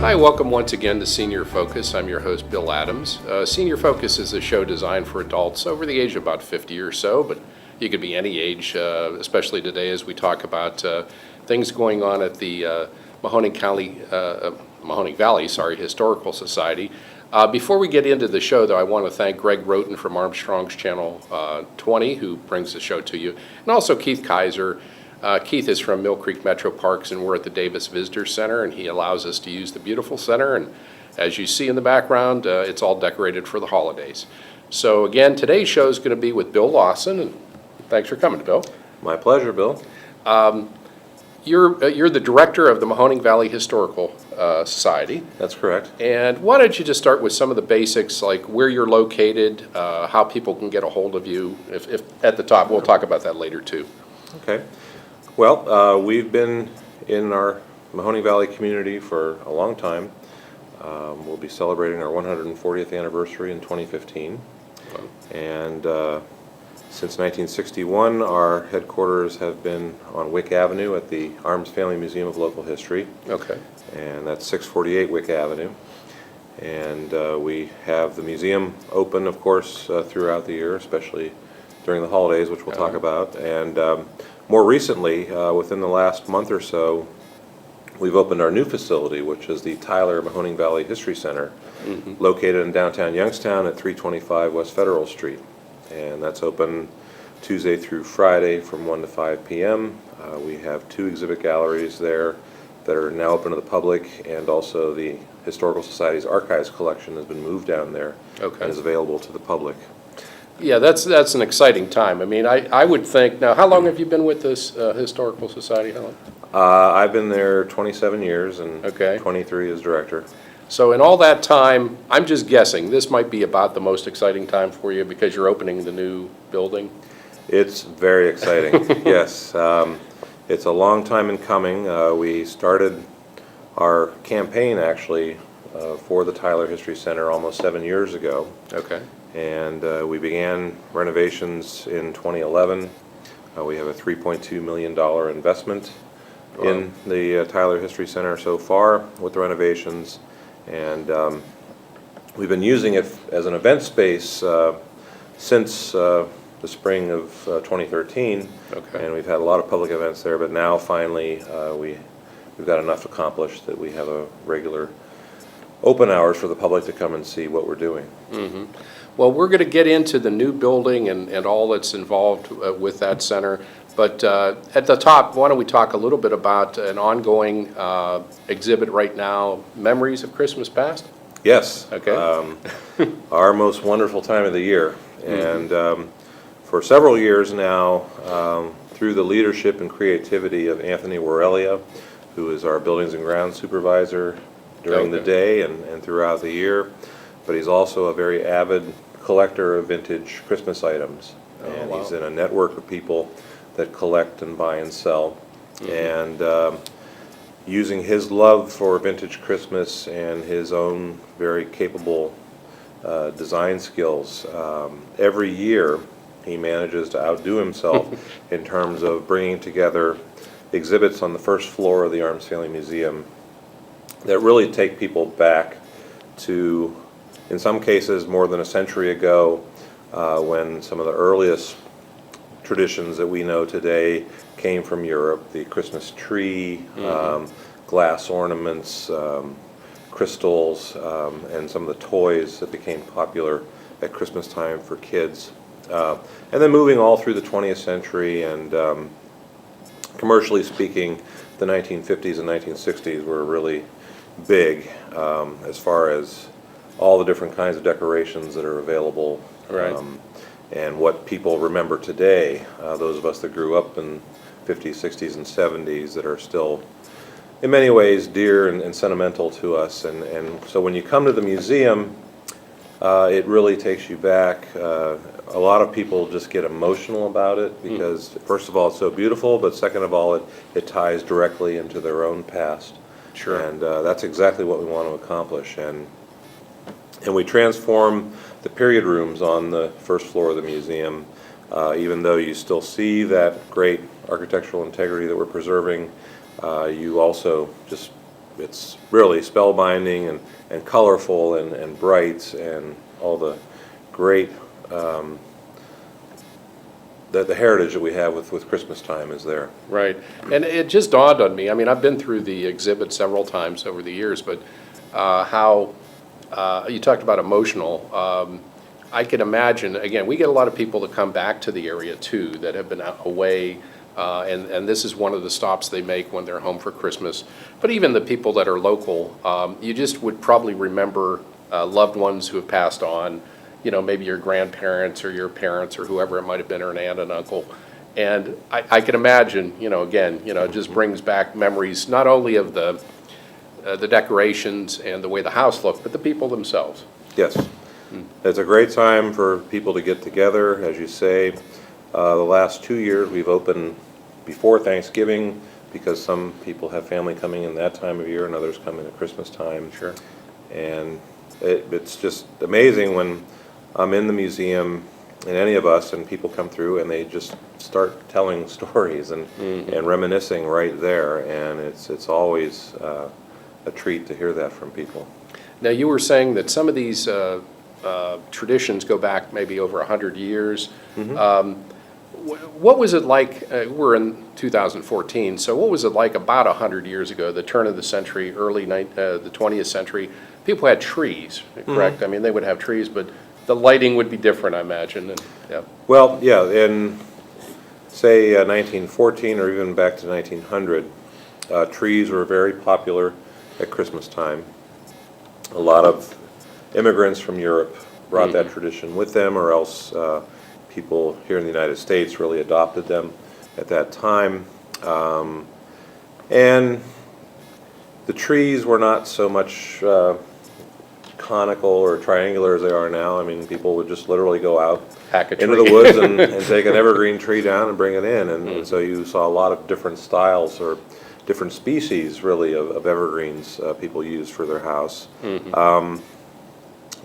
Hi, welcome once again to Senior Focus. I'm your host, Bill Adams. Senior Focus is a show designed for adults over the age of about 50 or so, but you could be any age, especially today as we talk about things going on at the Mahoning Valley Historical Society. Before we get into the show, though, I want to thank Greg Roten from Armstrong's Channel 20, who brings the show to you, and also Keith Kaiser. Keith is from Mill Creek Metro Parks, and we're at the Davis Visitor Center, and he allows us to use the beautiful center. And as you see in the background, it's all decorated for the holidays. So again, today's show is going to be with Bill Lawson, and thanks for coming, Bill. My pleasure, Bill. You're the director of the Mahoning Valley Historical Society. That's correct. And why don't you just start with some of the basics, like where you're located, how people can get a hold of you, if at the top. We'll talk about that later, too. Okay. Well, we've been in our Mahoning Valley community for a long time. We'll be celebrating our 140th anniversary in 2015. Wow. And since 1961, our headquarters have been on Wick Avenue at the Arms Family Museum of Local History. Okay. And that's 648 Wick Avenue. And we have the museum open, of course, throughout the year, especially during the holidays, which we'll talk about. And more recently, within the last month or so, we've opened our new facility, which is the Tyler Mahoning Valley History Center, located in downtown Youngstown at 325 West Federal Street. And that's open Tuesday through Friday from 1 to 5 p.m. We have 2 exhibit galleries there that are now open to the public, and also the Historical Society's archives collection has been moved down there and is available to the public. Yeah, that's an exciting time. I mean, I would think, now, how long have you been with this Historical Society, Helen? I've been there 27 years and 23 as director. So in all that time, I'm just guessing, this might be about the most exciting time for you because you're opening the new building? It's very exciting, yes. It's a long time in coming. We started our campaign, actually, for the Tyler History Center almost 7 years ago. Okay. And we began renovations in 2011. We have a $3.2 million investment in the Tyler History Center so far with the renovations. And we've been using it as an event space since the spring of 2013. Okay. And we've had a lot of public events there, but now finally we've got enough accomplished that we have a regular open hours for the public to come and see what we're doing. Mm-hmm. Well, we're going to get into the new building and all that's involved with that center. But at the top, why don't we talk a little bit about an ongoing exhibit right now, Memories of Christmas Past? Yes. Okay. Our most wonderful time of the year. And for several years now, through the leadership and creativity of Anthony Warelia, who is our Buildings and Grounds Supervisor during the day and throughout the year, but he's also a very avid collector of vintage Christmas items. And he's in a network of people that collect and buy and sell. And using his love for vintage Christmas and his own very capable design skills, every year he manages to outdo himself in terms of bringing together exhibits on the first floor of the Arms Family Museum that really take people back to, in some cases, more than a century ago, when some of the earliest traditions that we know today came from Europe. The Christmas tree, glass ornaments, crystals, and some of the toys that became popular at Christmas time for kids. And then moving all through the 20th century, and commercially speaking, the 1950s and 1960s were really big as far as all the different kinds of decorations that are available, and what people remember today, those of us that grew up in 50s, 60s, and 70s that are still in many ways dear and sentimental to us. And so when you come to the museum, it really takes you back. A lot of people just get emotional about it because first of all it's so beautiful, but second of all it ties directly into their own past. Sure. And that's exactly what we want to accomplish. And we transform the period rooms on the first floor of the museum, even though you still see that great architectural integrity that we're preserving, you also just it's really spellbinding and colorful and bright, and all the great the heritage that we have with Christmas time is there. Right. And it just dawned on me, I mean, I've been through the exhibit several times over the years, but how you talked about emotional. I can imagine, again, we get a lot of people that come back to the area too that have been away, and this is one of the stops they make when they're home for Christmas. But even the people that are local, you just would probably remember loved ones who have passed on, you know, maybe your grandparents or your parents or whoever it might have been, or an aunt and uncle. And I can imagine, you know, again, you know, it just brings back memories not only of the decorations and the way the house looked, but the people themselves. Yes. It's a great time for people to get together, as you say. The last 2 years we've opened before Thanksgiving because some people have family coming in that time of year and others come in at Christmas time. Sure. And it's just amazing when I'm in the museum, and any of us, and people come through and they just start telling stories and reminiscing right there, and it's always a treat to hear that from people. Now, you were saying that some of these traditions go back maybe over 100 years. What was it like, we're in 2014, so what was it like about 100 years ago, the turn of the century, the 20th century? People had trees, correct? I mean, they would have trees, but the lighting would be different, I imagine. And, yeah. Well, yeah, in, say, 1914 or even back to 1900, trees were very popular at Christmas time. A lot of immigrants from Europe brought that tradition with them, or else people here in the United States really adopted them at that time. And the trees were not so much conical or triangular as they are now. I mean, people would just literally go out into the woods and take an evergreen tree down and bring it in. And so you saw a lot of different styles or different species, really, of evergreens people used for their house. A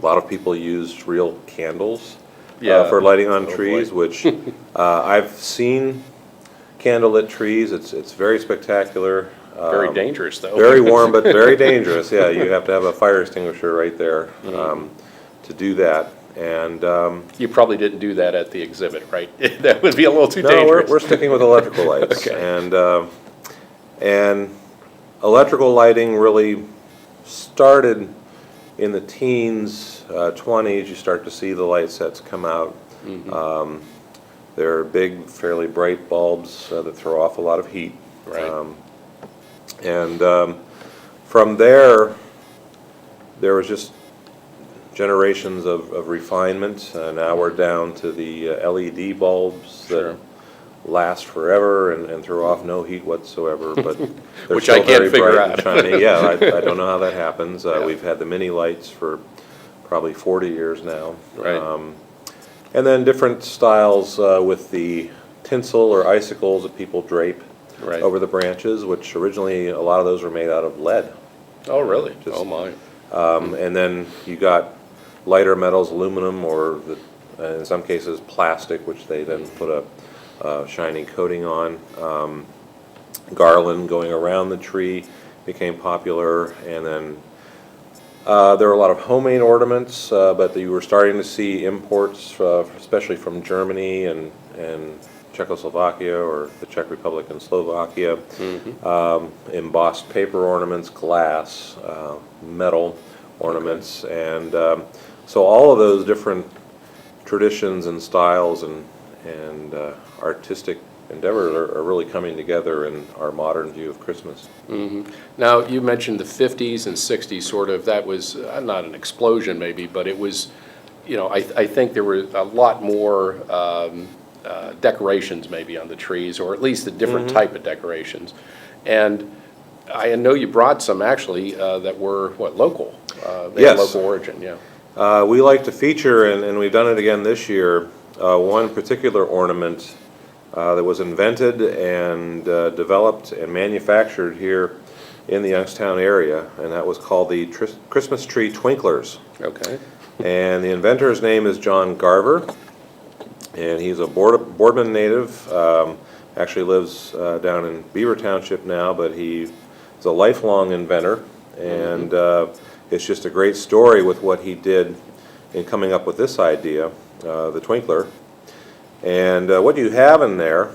lot of people used real candles for lighting on trees, which I've seen candlelit trees. It's very spectacular. Very dangerous, though. Very warm, but very dangerous. Yeah, you have to have a fire extinguisher right there to do that. And you probably didn't do that at the exhibit, right? That would be a little too no, dangerous. we're sticking with electrical lights. Okay. And electrical lighting really started in the teens, 20s. You start to see the light sets come out. They're big, fairly bright bulbs that throw off a lot of heat. Right. From there was just generations of refinement. Now we're down to the LED bulbs that last forever and throw off no heat whatsoever, but they're Which still I can't very figure bright out. and shiny. Yeah, I don't know how that happens. We've had the mini lights for probably 40 years now. Right. And then different styles with the tinsel or icicles that people drape over the branches, which originally a lot of those were made out of lead. Oh, really? Oh, my. And then you got lighter metals, aluminum, or in some cases plastic, which they then put a shiny coating on. Garland going around the tree became popular, and then there were a lot of homemade ornaments, but you were starting to see imports, especially from Germany and Czechoslovakia or the Czech Republic and Slovakia. Embossed paper ornaments, glass, metal ornaments, and so all of those different traditions and styles and artistic endeavors are really coming together in our modern view of Christmas. Now, you mentioned the 50s and 60s, sort of. That was not an explosion, maybe, but it was, you know, I think there were a lot more decorations maybe on the trees, or at least a different type of decorations. And I know you brought some, actually, that were, local? They had local origin, yeah. We like to feature, and we've done it again this year, one particular ornament that was invented and developed and manufactured here in the Youngstown area, and that was called the Christmas Tree Twinklers. Okay. And the inventor's name is John Garver, and he's a Boardman native. Actually lives down in Beaver Township now, but he is a lifelong inventor, and it's just a great story with what he did in coming up with this idea, the twinkler. And what you have in there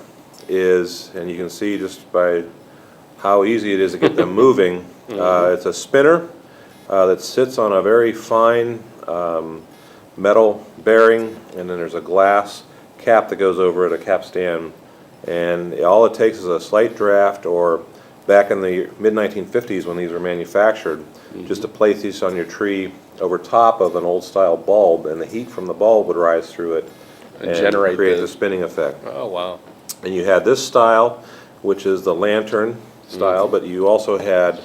is, and you can see just by how easy it is to get them moving, it's a spinner that sits on a very fine metal bearing, and then there's a glass cap that goes over it, a capstan, and all it takes is a slight draft, or back in the mid-1950s when these were manufactured, just to place these on your tree over top of an old style bulb, and the heat from the bulb would rise through it and create the spinning effect. Oh, wow. And you had this style, which is the lantern style, but you also had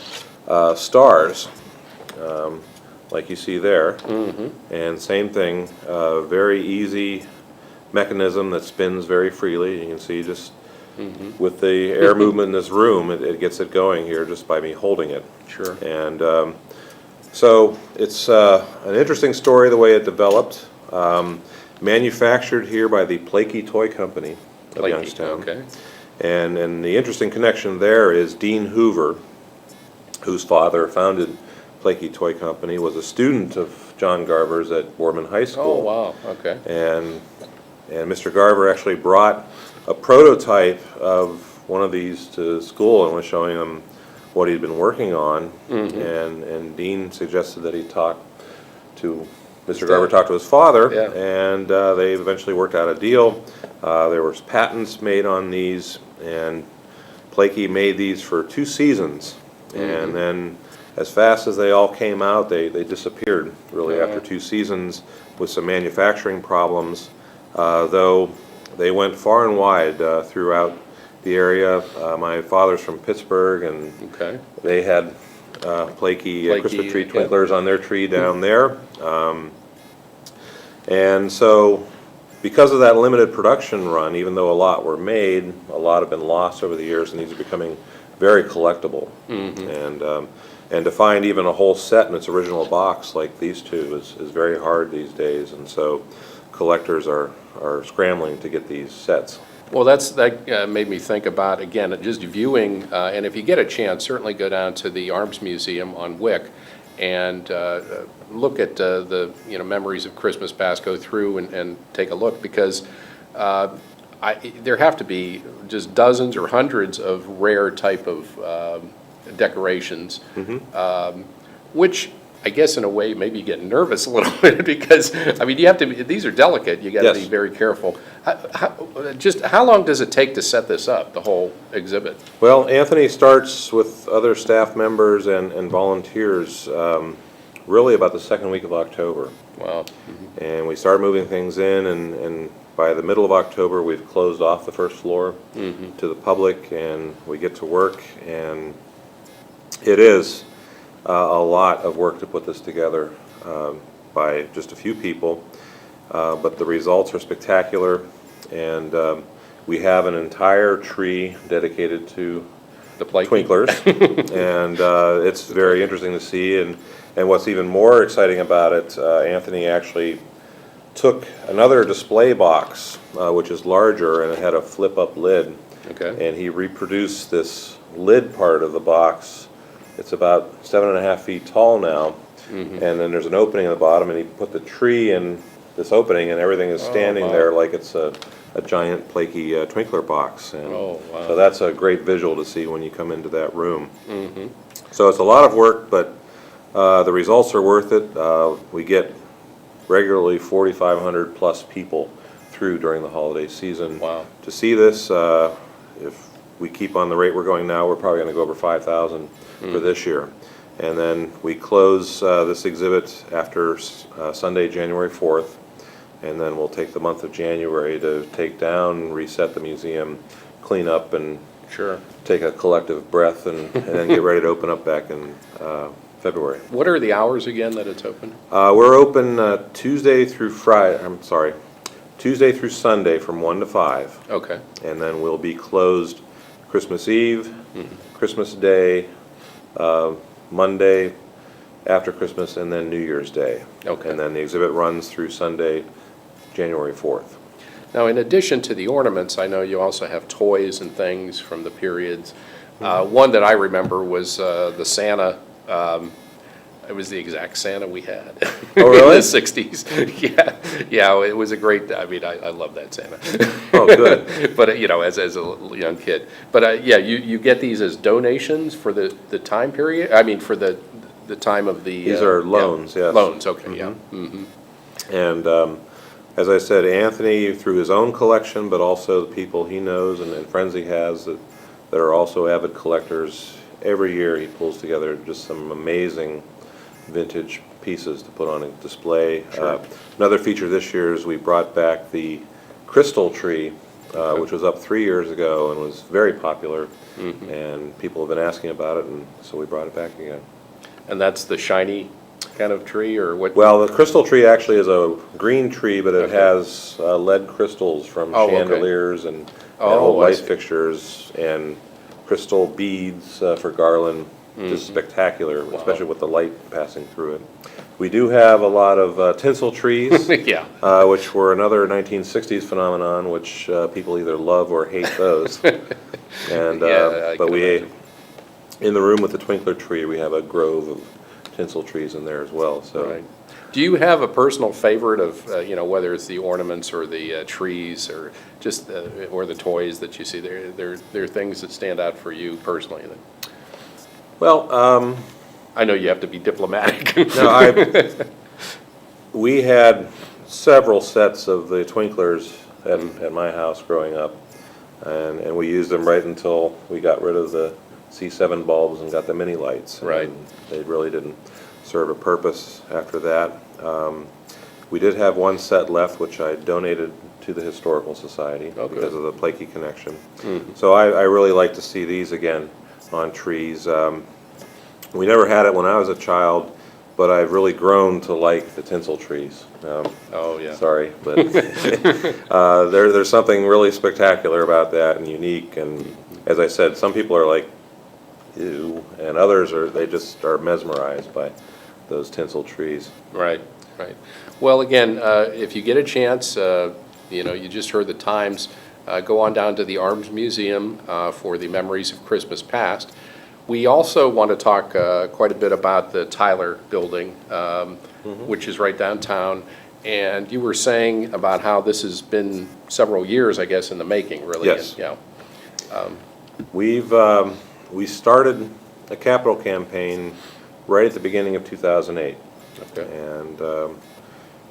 stars, like you see there. And same thing, very easy mechanism that spins very freely. You can see just with the air movement in this room, it gets it going here just by me holding it. Sure. And so it's an interesting story the way it developed. Manufactured here by the Plakey Toy Company of Youngstown. Okay. And the interesting connection there is Dean Hoover, whose father founded Plakey Toy Company, was a student of John Garver's at Boardman High School. Oh, wow, okay. And Mr. Garver actually brought a prototype of one of these to school and was showing them what he'd been working on. And Dean suggested that he talk to Mr. Garver talked to his father, and they eventually worked out a deal. There was patents made on these, and Plakey made these for 2 seasons. And then as fast as they all came out, they disappeared really after 2 seasons with some manufacturing problems, though they went far and wide throughout the area. My father's from Pittsburgh, and they had Plakey Christmas tree twinklers on their tree down there. And so because of that limited production run, even though a lot were made, a lot have been lost over the years, and these are becoming very collectible. And to find even a whole set in its original box like these two is very hard these days, and so collectors are scrambling to get these sets. Well, that made me think about, again, just viewing, and if you get a chance, certainly go down to the Arms Museum on Wick and look at the memories of Christmas past, go through and take a look, because there have to be just dozens or hundreds of rare type of decorations, which I guess in a way maybe you get nervous a little bit, because I mean you have to be, these are delicate, you got to be very careful. How long does it take to set this up, the whole exhibit? Well, Anthony starts with other staff members and volunteers really about the second week of October. Wow. And we start moving things in, and by the middle of October we've closed off the first floor to the public, and we get to work, and it is a lot of work to put this together by just a few people, but the results are spectacular, and we have an entire tree dedicated to The Plakey twinklers, and it's very interesting to see, and what's even more exciting about it, Anthony actually took another display box, which is larger, and it had a flip-up lid, and he reproduced this lid part of the box. It's about 7.5 feet tall now, and then there's an opening at the bottom, and he put the tree in this opening, and everything is standing there like it's a giant Plakey twinkler box. And so that's a great visual to see when you come into that room. So it's a lot of work, but the results are worth it. We get regularly 4,500 plus people through during the holiday season to see this. If we keep on the rate we're going now, we're probably going to go over 5,000 for this year. And then we close this exhibit after Sunday, January 4th, and then we'll take the month of January to take down, reset the museum, clean up, and take a collective breath, and then get ready to open up back in February. What are the hours again that it's open? We're open Tuesday through Sunday from 1 to 5. Okay. And then we'll be closed Christmas Eve, Christmas Day, Monday after Christmas, and then New Year's Day. Okay. And then the exhibit runs through Sunday, January 4th. Now, in addition to the ornaments, I know you also have toys and things from the periods. One that I remember was the Santa. It was the exact Santa we had Oh, really? in the '60s. Yeah, yeah, it was a great. I mean, I love that Santa. Oh, good. But as a young kid. But yeah, you get these as donations for the time period. I mean, for the time of the. These are loans, yes. Loans. Okay. Yeah. Mm-hmm. And as I said, Anthony, through his own collection, but also the people he knows and friends he has that are also avid collectors, every year he pulls together just some amazing vintage pieces to put on a display. Sure. Another feature this year is we brought back the crystal tree, Okay. which was up 3 years ago and was very popular, and people have been asking about it, and so we brought it back again. And that's the shiny kind of tree, or what? Well, the crystal tree actually is a green tree, but it Okay. has lead crystals from Oh, okay. chandeliers and Oh, old I light see. fixtures and crystal beads for garland. Just spectacular, especially with the light passing through it. We do have a lot of tinsel trees, Yeah. which were another 1960s phenomenon, which people either love or hate those. And Yeah, I but can we, imagine. in the room with the twinkler tree, we have a grove of tinsel trees in there as well. So. Right. Do you have a personal favorite of, whether it's the ornaments or the trees or just, or the toys that you see there? There are things that stand out for you personally. Well, I know you have to be diplomatic. no, we had several sets of the twinklers at my house growing up, and we used them right until we got rid of the C7 bulbs and got the mini lights. Right. And they really didn't serve a purpose after that. We did have one set left, which I donated to the Historical Society Oh, good. because of the Plaikey connection. So I really like to see these again on trees. We never had it when I was a child, but I've really grown to like the tinsel trees. Oh, yeah. Sorry, but there's something really spectacular about that and unique. And as I said, some people are like, ew, and others they just are mesmerized by those tinsel trees. Right, right. Well, again, if you get a chance, you just heard the times, go on down to the Arms Museum for the Memories of Christmas Past. We also want to talk quite a bit about the Tyler Building, which is right downtown. And you were saying about how this has been several years, I guess, in the making, really. Yes. And, We started a capital campaign right at the beginning of 2008. Okay. And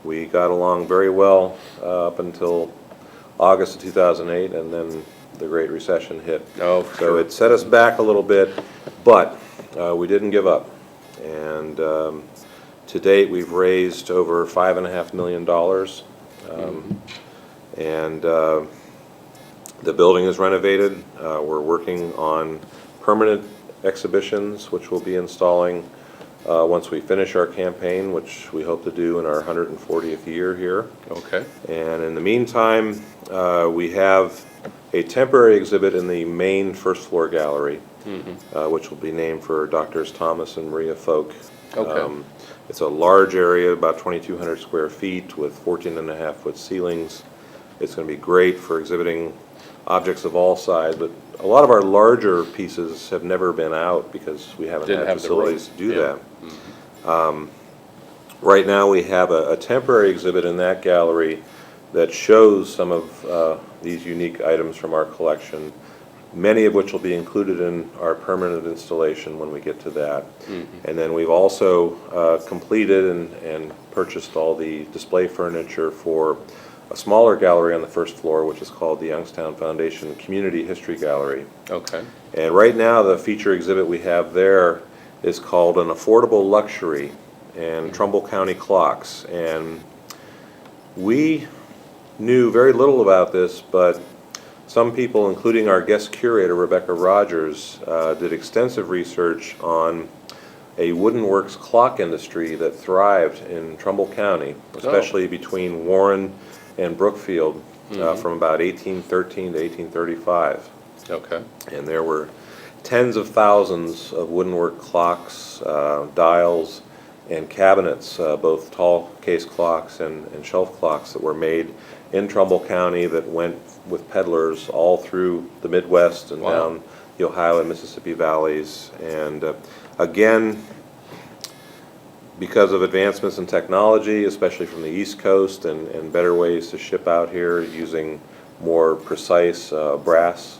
we got along very well up until August of 2008, and then the Great Recession hit. Oh, for So sure. it set us back a little bit, but we didn't give up. And to date, we've raised over $5.5 million. And the building is renovated. We're working on permanent exhibitions, which we'll be installing once we finish our campaign, which we hope to do in our 140th year here. Okay. And in the meantime, we have a temporary exhibit in the main first floor gallery, which will be named for Drs. Thomas and Maria Folk. Okay. It's a large area, about 2,200 square feet with 14.5-foot ceilings. It's going to be great for exhibiting objects of all sizes, but a lot of our larger pieces have never been out because we haven't Didn't had have the room. facilities to do Yeah. that. Right now, we have a temporary exhibit in that gallery that shows some of these unique items from our collection, many of which will be included in our permanent installation when we get to that. And then we've also completed and purchased all the display furniture for a smaller gallery on the first floor, which is called the Youngstown Foundation Community History Gallery. Okay. And right now, the feature exhibit we have there is called An Affordable Luxury and Trumbull County Clocks. And we knew very little about this, but some people, including our guest curator, Rebecca Rogers, did extensive research on a wooden works clock industry that thrived in Trumbull County, especially between Warren and Brookfield, from about 1813 to 1835. Okay. And there were tens of thousands of woodenwork clocks, dials, and cabinets, both tall case clocks and shelf clocks that were made in Trumbull County that went with peddlers all through the Midwest and Wow. down the Ohio and Mississippi valleys. And again, because of advancements in technology, especially from the East Coast, and better ways to ship out here using more precise brass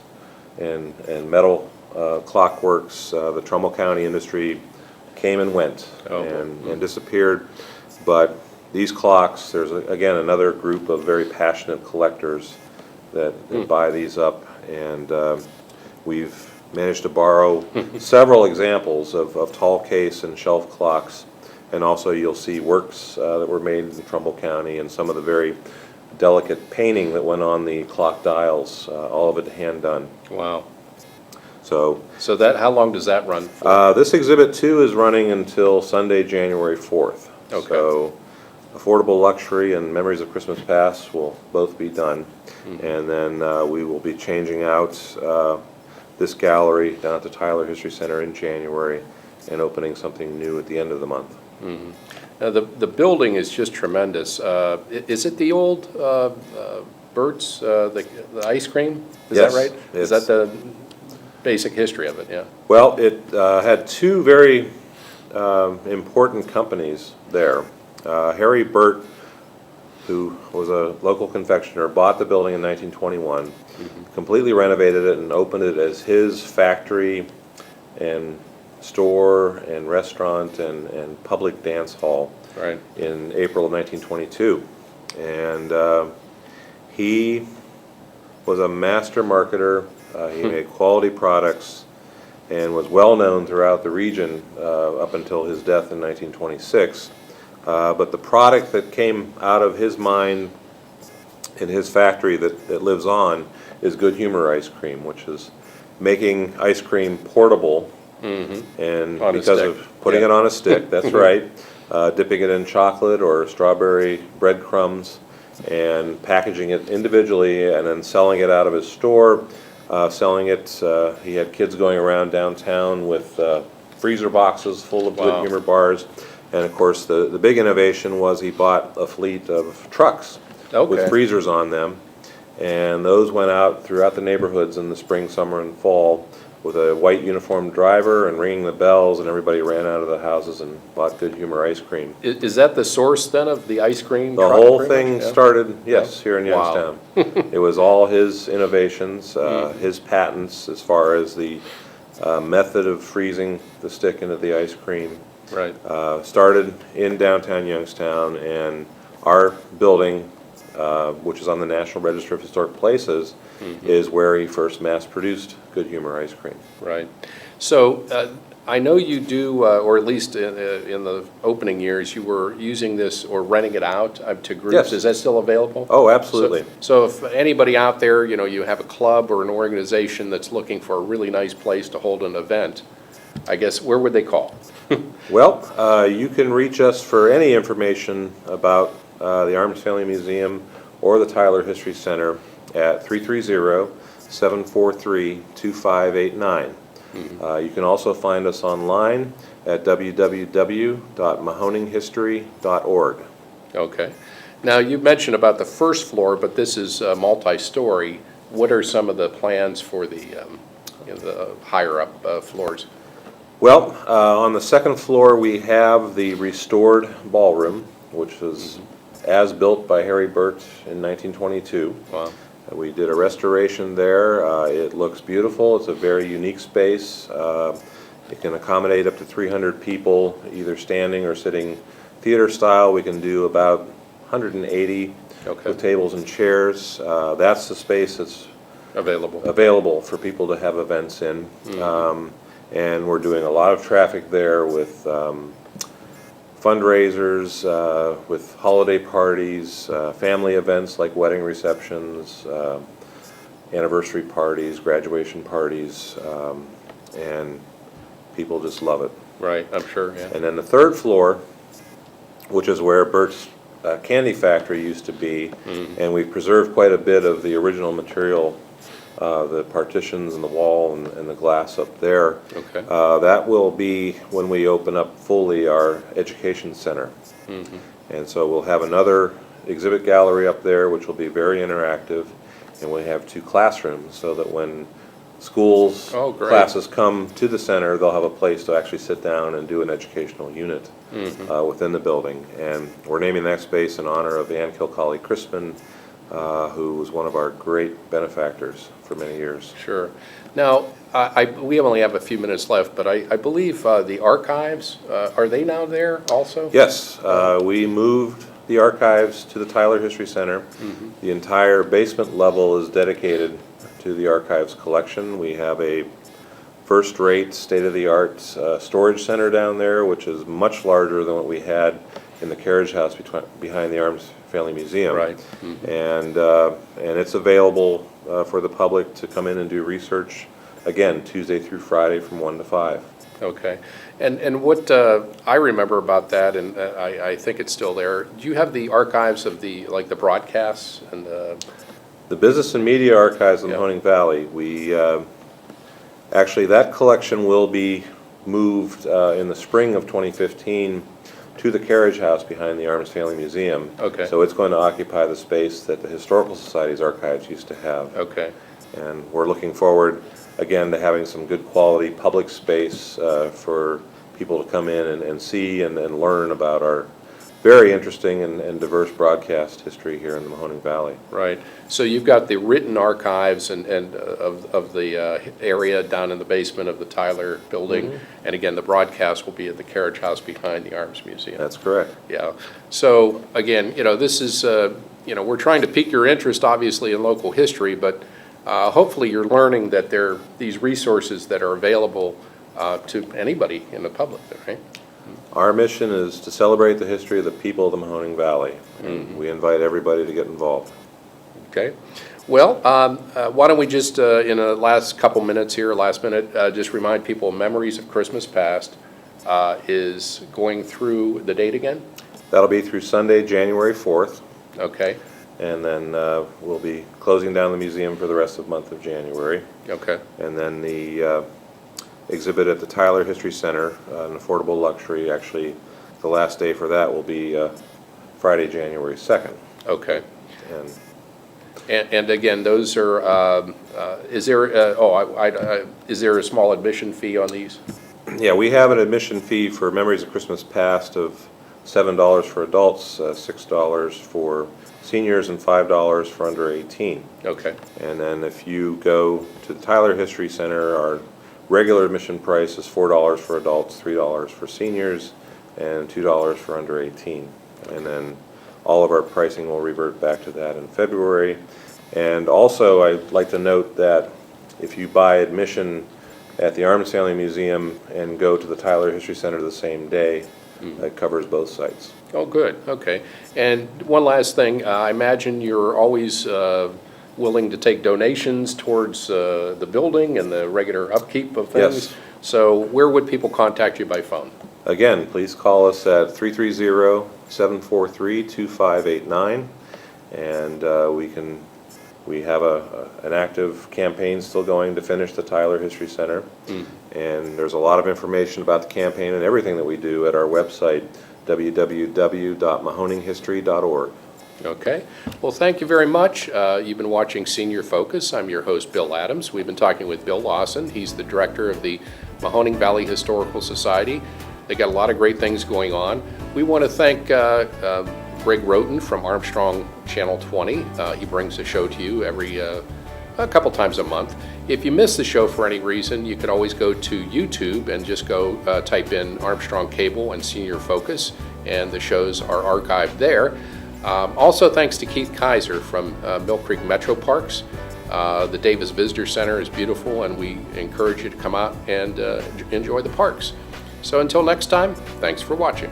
and metal clockworks, the Trumbull County industry came and went and disappeared. But these clocks, there's again another group of very passionate collectors that buy these up, and we've managed to borrow several examples of tall case and shelf clocks. And also you'll see works that were made in Trumbull County, and some of the very delicate painting that went on the clock dials, all of it hand done. Wow. So that, how long does that run for? this exhibit 2 is running until Sunday, January 4th. Okay. So Affordable Luxury and Memories of Christmas Past will both be done. And then we will be changing out this gallery down at the Tyler History Center in January and opening something new at the end of the month. Now, the building is just tremendous. Is it the old Burt's, the ice cream? Is Yes, that right? Is that the basic history of it? Yeah. Well, it had two very important companies there. Harry Burt, who was a local confectioner, bought the building in 1921, completely renovated it and opened it as his factory and store and restaurant and public dance hall in April of 1922. And he was a master marketer. He made quality products and was well known throughout the region up until his death in 1926. But the product that came out of his mind in his factory that lives on is Good Humor ice cream, which is making ice cream portable. And On because a of stick. putting it on a stick, that's right, dipping it in chocolate or strawberry breadcrumbs and packaging it individually and then selling it out of his store, selling it, he had kids going around downtown with freezer boxes full of Good Humor bars. And of course, the big innovation was he bought a fleet of trucks with freezers on them, and those went out throughout the neighborhoods in the spring, summer, and fall with a white uniformed driver and ringing the bells, and everybody ran out of the houses and bought Good Humor ice cream. Is that the source then of the ice cream? The whole thing started, yes, here in Wow. Youngstown. It was all his innovations, his patents as far as the method of freezing the stick into the ice cream. Right. Started in downtown Youngstown, and our building, which is on the National Register of Historic Places, is where he first mass-produced Good Humor ice cream. Right. So I know you do, or at least in the opening years, you were using this or renting it out to groups. Yes. Is that still available? Oh, absolutely. So if anybody out there, you have a club or an organization that's looking for a really nice place to hold an event, I guess, where would they call? Well, you can reach us for any information about the Arms Family Museum or the Tyler History Center at 330-743-2589. You can also find us online at www.mahoninghistory.org. Okay. Now, you mentioned about the first floor, but this is multi-story. What are some of the plans for the higher-up floors? Well, on the second floor, we have the restored ballroom, which was as built by Harry Burt in 1922. Wow. We did a restoration there. It looks beautiful. It's a very unique space. It can accommodate up to 300 people, either standing or sitting theater style. We can do about 180 with tables and chairs. That's the space that's available for people to have events in. And we're doing a lot of traffic there with fundraisers, with holiday parties, family events like wedding receptions, anniversary parties, graduation parties, and people just love it. Right, I'm sure, yeah. And then the third floor, which is where Burt's Candy Factory used to be, and we've preserved quite a bit of the original material, the partitions and the wall and the glass up there. Okay. That will be, when we open up fully, our education center. And so we'll have another exhibit gallery up there, which will be very interactive, and we have 2 classrooms, so that when schools, Oh, great. classes come to the center, they'll have a place to actually sit down and do an educational unit within the building. And we're naming that space in honor of Ann Kilcawley Crispin, who was one of our great benefactors for many years. Sure. Now, we only have a few minutes left, but I believe the archives, are they now there also? Yes, we moved the archives to the Tyler History Center. The entire basement level is dedicated to the archives collection. We have a first-rate, state-of-the-art storage center down there, which is much larger than what we had in the carriage house behind the Arms Family Museum. Right. And it's available for the public to come in and do research, again, Tuesday through Friday from 1 to 5. Okay. And what I remember about that, and I think it's still there, do you have the archives of the broadcasts and The Business and Media Archives in Yeah. Mahoning Valley, we, actually, that collection will be moved in the spring of 2015 to the carriage house behind the Arms Family Museum. Okay. So it's going to occupy the space that the Historical Society's archives used to have. Okay. And we're looking forward, again, to having some good quality public space for people to come in and see and learn about our very interesting and diverse broadcast history here in the Mahoning Valley. Right. So you've got the written archives and of the area down in the basement of the Tyler building. And again, the broadcast will be at the carriage house behind the Arms Museum. That's correct. Yeah. So again, this is, we're trying to pique your interest, obviously, in local history, but hopefully you're learning that there are these resources that are available to anybody in the public, right? Our mission is to celebrate the history of the people of the Mahoning Valley. And we invite everybody to get involved. Okay. Well, why don't we just, in the last couple minutes here, last minute, just remind people Memories of Christmas Past is going through the date again? That'll be through Sunday, January 4th. Okay. And then we'll be closing down the museum for the rest of the month of January. Okay. And then the exhibit at the Tyler History Center, an affordable luxury, actually the last day for that will be Friday, January 2nd. Okay. And And again, those are, is there, is there a small admission fee on these? yeah, we have an admission fee for Memories of Christmas Past of $7 for adults, $6 for seniors, and $5 for under 18. Okay. And then if you go to the Tyler History Center, our regular admission price is $4 for adults, $3 for seniors, and $2 for under 18. And then all of our pricing will revert back to that in February. And also, I'd like to note that if you buy admission at the Arms Family Museum and go to the Tyler History Center the same day, that covers both sites. Oh, good. Okay. And one last thing, I imagine you're always willing to take donations towards the building and the regular upkeep of things? Yes. So where would people contact you by phone? Again, please call us at 330-743-2589, and we have an active campaign still going to finish the Tyler History Center. And there's a lot of information about the campaign and everything that we do at our website, www.mahoninghistory.org. Okay. Well, thank you very much. You've been watching Senior Focus. I'm your host, Bill Adams. We've been talking with Bill Lawson. He's the director of the Mahoning Valley Historical Society. They got a lot of great things going on. We want to thank Greg Roten from Armstrong Channel 20. He brings the show to you every a couple times a month. If you miss the show for any reason, you can always go to YouTube and just go type in Armstrong Cable and Senior Focus, and the shows are archived there. Also, thanks to Keith Kaiser from Mill Creek Metro Parks. The Davis Visitor Center is beautiful, and we encourage you to come out and enjoy the parks. So until next time, thanks for watching.